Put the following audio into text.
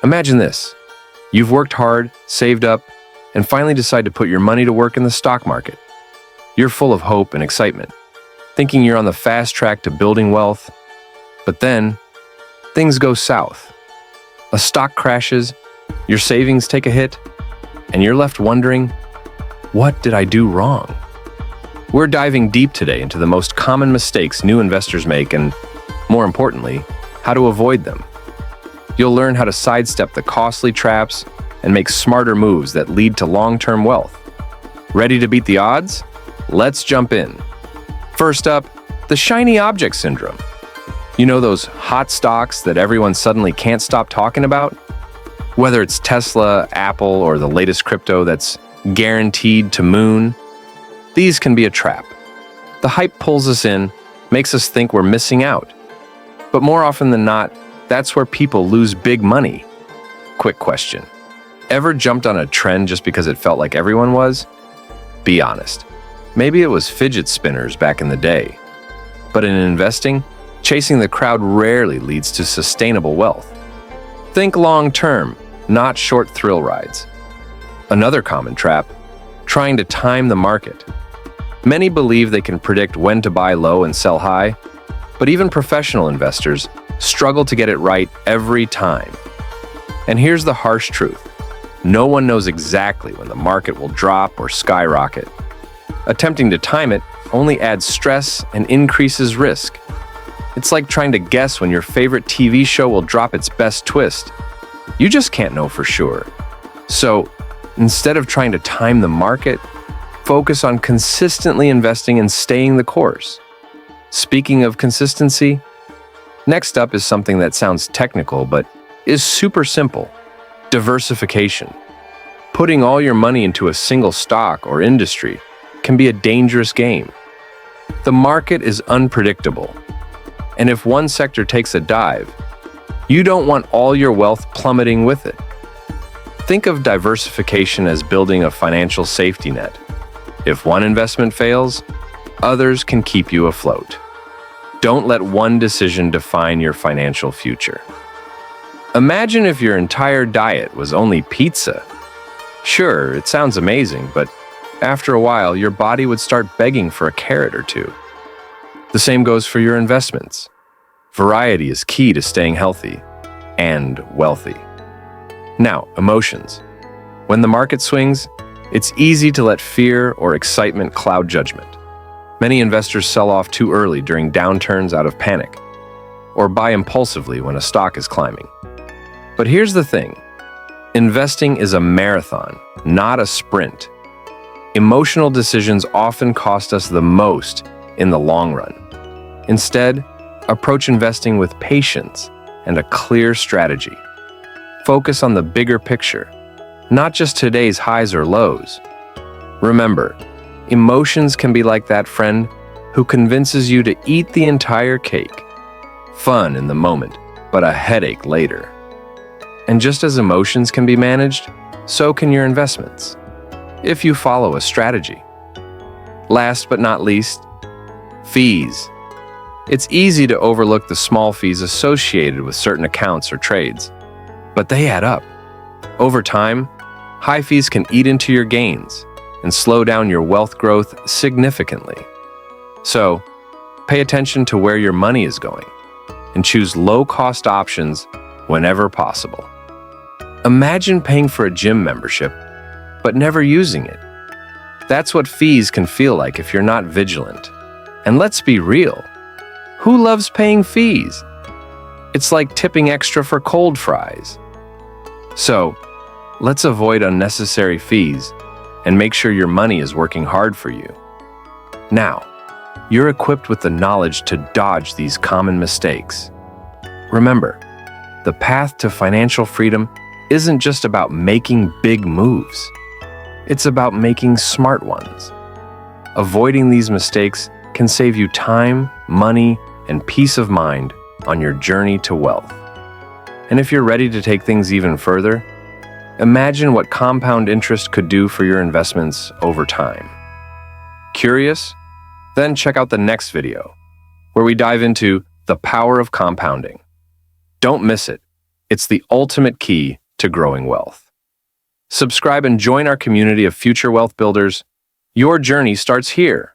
Imagine this. You've worked hard, saved up, and finally decide to put your money to work in the stock market. You're full of hope and excitement, thinking you're on the fast track to building wealth. But then, things go south. A stock crashes, your savings take a hit, and you're left wondering, what did I do wrong? We're diving deep today into the most common mistakes new investors make and, more importantly, how to avoid them. You'll learn how to sidestep the costly traps and make smarter moves that lead to long-term wealth. Ready to beat the odds? Let's jump in. First up, the shiny object syndrome. You know those hot stocks that everyone suddenly can't stop talking about? Whether it's Tesla, Apple, or the latest crypto that's guaranteed to moon, these can be a trap. The hype pulls us in, makes us think we're missing out. But more often than not, that's where people lose big money. Quick question. Ever jumped on a trend just because it felt like everyone was? Be honest. Maybe it was fidget spinners back in the day. But in investing, chasing the crowd rarely leads to sustainable wealth. Think long-term, not short thrill rides. Another common trap, trying to time the market. Many believe they can predict when to buy low and sell high, but even professional investors struggle to get it right every time. And here's the harsh truth. No one knows exactly when the market will drop or skyrocket. Attempting to time it only adds stress and increases risk. It's like trying to guess when your favorite TV show will drop its best twist. You just can't know for sure. So, instead of trying to time the market, focus on consistently investing and staying the course. Speaking of consistency, next up is something that sounds technical but is super simple: diversification. Putting all your money into a single stock or industry can be a dangerous game. The market is unpredictable, and if one sector takes a dive, you don't want all your wealth plummeting with it. Think of diversification as building a financial safety net. If one investment fails, others can keep you afloat. Don't let one decision define your financial future. Imagine if your entire diet was only pizza. Sure, it sounds amazing, but after a while, your body would start begging for a carrot or two. The same goes for your investments. Variety is key to staying healthy and wealthy. Now, emotions. When the market swings, it's easy to let fear or excitement cloud judgment. Many investors sell off too early during downturns out of panic, or buy impulsively when a stock is climbing. But here's the thing. Investing is a marathon, not a sprint. Emotional decisions often cost us the most in the long run. Instead, approach investing with patience and a clear strategy. Focus on the bigger picture, not just today's highs or lows. Remember, emotions can be like that friend who convinces you to eat the entire cake. Fun in the moment, but a headache later. And just as emotions can be managed, so can your investments, if you follow a strategy. Last but not least, fees. It's easy to overlook the small fees associated with certain accounts or trades, but they add up. Over time, high fees can eat into your gains and slow down your wealth growth significantly. So, pay attention to where your money is going and choose low-cost options whenever possible. Imagine paying for a gym membership, but never using it. That's what fees can feel like if you're not vigilant. And let's be real. Who loves paying fees? It's like tipping extra for cold fries. So, let's avoid unnecessary fees and make sure your money is working hard for you. Now, you're equipped with the knowledge to dodge these common mistakes. Remember, the path to financial freedom isn't just about making big moves. It's about making smart ones. Avoiding these mistakes can save you time, money, and peace of mind on your journey to wealth. And if you're ready to take things even further, imagine what compound interest could do for your investments over time. Curious? Then check out the next video, where we dive into the power of compounding. Don't miss it. It's the ultimate key to growing wealth. Subscribe and join our community of future wealth builders. Your journey starts here.